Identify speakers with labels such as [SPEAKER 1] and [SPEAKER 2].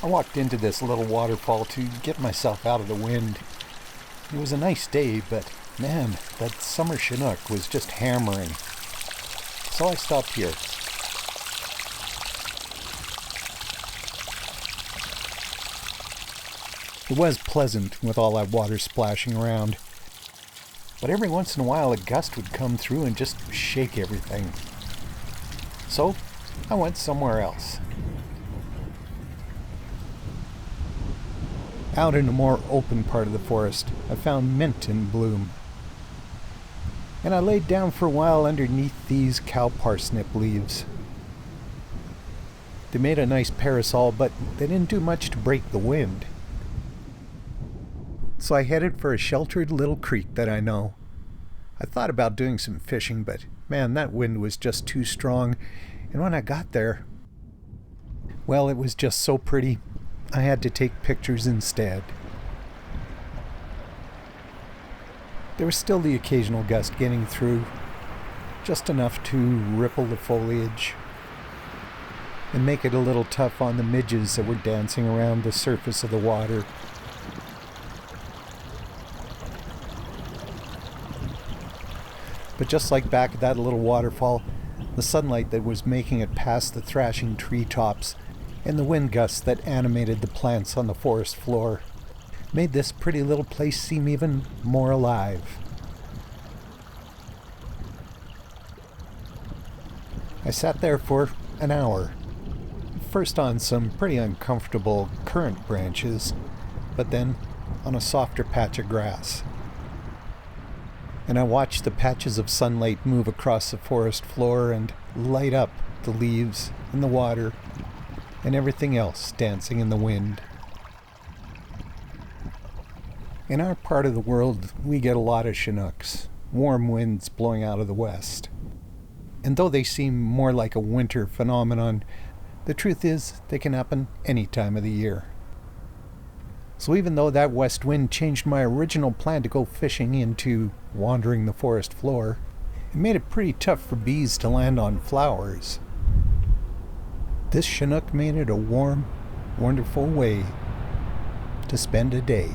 [SPEAKER 1] I walked into this little waterfall to get myself out of the wind. It was a nice day, but man, that summer Chinook was just hammering. So I stopped here. It was pleasant with all that water splashing around, but every once in a while a gust would come through and just shake everything. So I went somewhere else. Out in a more open part of the forest, I found mint in bloom. And I laid down for a while underneath these cow parsnip leaves. They made a nice parasol, but they didn't do much to break the wind. So I headed for a sheltered little creek that I know. I thought about doing some fishing, but man, that wind was just too strong. And when I got there, well, it was just so pretty. I had to take pictures instead. There was still the occasional gust getting through, just enough to ripple the foliage and make it a little tough on the midges that were dancing around the surface of the water. But just like back at that little waterfall, the sunlight that was making it past the thrashing treetops and the wind gusts that animated the plants on the forest floor made this pretty little place seem even more alive. I sat there for an hour, first on some pretty uncomfortable currant branches, but then on a softer patch of grass. And I watched the patches of sunlight move across the forest floor and light up the leaves and the water and everything else dancing in the wind. In our part of the world, we get a lot of Chinooks, warm winds blowing out of the west. And though they seem more like a winter phenomenon, the truth is they can happen any time of the year. So even though that west wind changed my original plan to go fishing into wandering the forest floor, it made it pretty tough for bees to land on flowers. This Chinook made it a warm, wonderful way to spend a day.